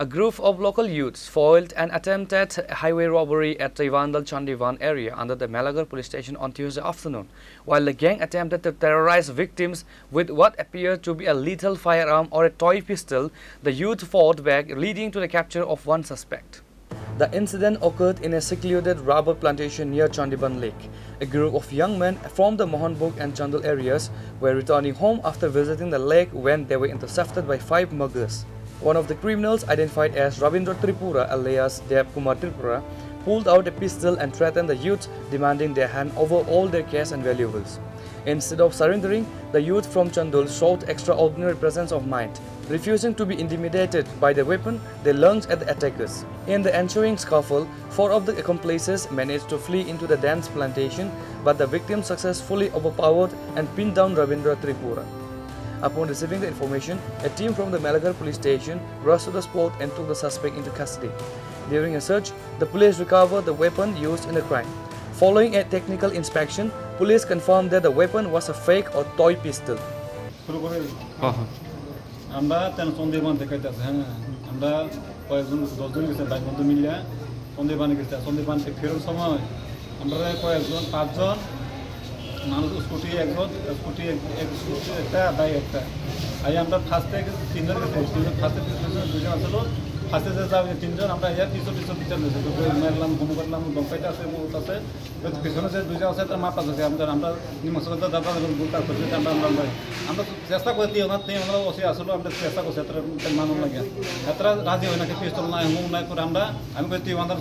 A group of local youths foiled an attempted highway robbery at Taibandal Chandiban area under the Melaghar Police Station on Tuesday afternoon, while the gang attempted to terrorize victims with what appeared to be a lethal firearm or a toy pistol. The youth fought back, leading to the capture of one suspect. The incident occurred in a secluded rubber plantation near Chandiban Lake. A group of young men from the Mohanbuk and Chandal areas were returning home after visiting the lake when they were intercepted by 5 muggers. One of the criminals, identified as Tripura alias Deb Kumar Tripura, pulled out a pistol and threatened the youth, demanding their hand over all their cash and valuables. Instead of surrendering, the youth from Chandul showed extraordinary presence of mind. Refusing to be intimidated by the weapon, they lunged at the attackers. In the ensuing scuffle, 4 of the accomplices managed to flee into the dense plantation, but the victims successfully overpowered and pinned down Ravindra Tripura. Upon receiving the information, a team from the Melaghar Police Station rushed to the spot and took the suspect into custody. During a search, the police recovered the weapon used in the crime. Following a technical inspection, police confirmed that the weapon was a fake or toy pistol. আমরা সন্দেহবান দেখাইতেছে হ্যাঁ আমরা কয়েকজন 10 জন গেছে bike বন্ধু মিলিয়া সন্দেহবানে গেছে সন্দেহবান থেকে ফেরার সময় আমরা কয়েকজন 5 জন মানুষ স্কুটি একজন স্কুটি একটা বাইক একটা আই আমরা ফার্স্টে 3 জন গেছে 3 জন ফার্স্টে 2 জন আসলো ফার্স্টে যে যাবে 3 জন আমরা এর পিছন পিছন মারলাম ঘুম করলাম দমকাইতে আছে মুহূর্ত আছে পিছনে যে 2 জন আছে তার মাপা আছে আমরা নিমসগত দাদা বলতা করতে আমরা চেষ্টা করে দিও না তে আমরা ওসে আসলো আমরা চেষ্টা করছি এত মানুষ লাগে এত রাজি হয় না কি পিস্তল নাই হুম নাই করে আমরা আমি কইতে আমাদের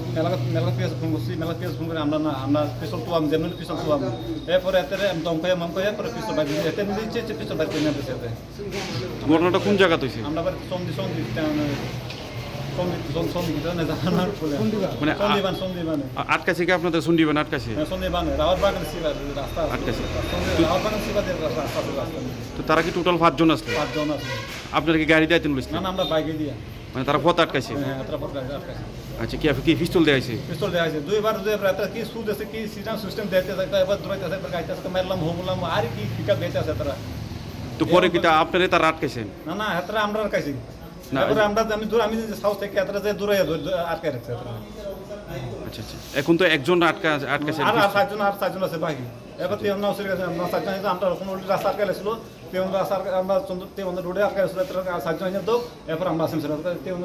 মেলা পিস ফোন করছি মেলা পিস ফোন করে আমরা না আমরা পিস্তল তো আমি যেমন পিস্তল তো আমি এরপরে এতরে দমকাই মমকাই করে পিস্তল বাজি এতে নিচে পিস্তল বাজি নিয়ে বসে আছে ঘটনাটা কোন জায়গা হইছে আমরা বাড়ি সন্ধি সন্দিবানে আটকাছে কি আপনাদের সন্দিবান আটকাছে সন্দিবানে রাওয়ার বাগান সিবার রাস্তা আটকাছে রাওয়ার বাগান সিবাদের রাস্তা তো তারা কি টোটাল 5 জন আসলো 5 জন আসলো আপনারা কি গাড়ি দাইতেন বলেছেন না আমরা বাইকে দিয়া মানে তারা পথ আটকাছে হ্যাঁ তারা পথ আটকাছে আচ্ছা কি পিস্তল দেয়াইছে দুইবার রাতে কি সুদ আছে কি সিস্টেম দিতে থাকে এবার দৌড়াইতে আছে গাইতে মারলাম হোমলাম আর কি পিকআপ দিতে আছে তারা তো পরে কি আপনারা তারা আটকাছেন না এতরা আমরা আটকাইছি না আমি সাউথ থেকে এতরা যে দূরে আটকে রাখছে আচ্ছা এখন তো একজন আটকাছে আর 7 জন আছে বাকি এবার তেমন না উসরে গেছে আমরা 7 জন আমরা কোন উল্টো রাস্তা আটকাইছিল তেমন রাস্তা আমরা তেমন রোডে আটকাইছিল এতরা 7 জন তো এরপর আমরা আসেন স্যার তেমন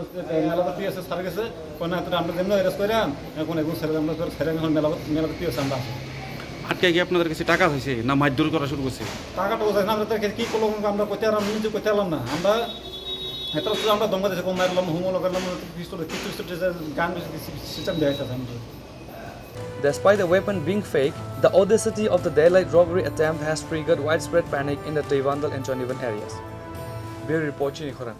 মেলাতে পিএস সার গেছে কোন এতরা আমরা যেমন এরেস্ট কইরাম এখন এগুলো স্যার আমরা ছেড়ে এখন মেলাতে পিএস আমরা আটকে কি আপনাদের কাছে টাকা হয়েছে না মারধর করা শুরু করছে টাকাটা ওই না আমরা কি করলাম আমরা কইতে আর আমি নিজে কইতে পারলাম না আমরা এত আমরা দমকা দিয়েছি কোন মারলাম হুমলো করলাম পিস্তল গান সিস্টেম দেখাইছে আমরা. Despite the weapon being fake, the audacity of the daylight robbery attempt has triggered widespread panic in the Taibandal and Chandiban areas. Bureau Report, Chini, Khorang.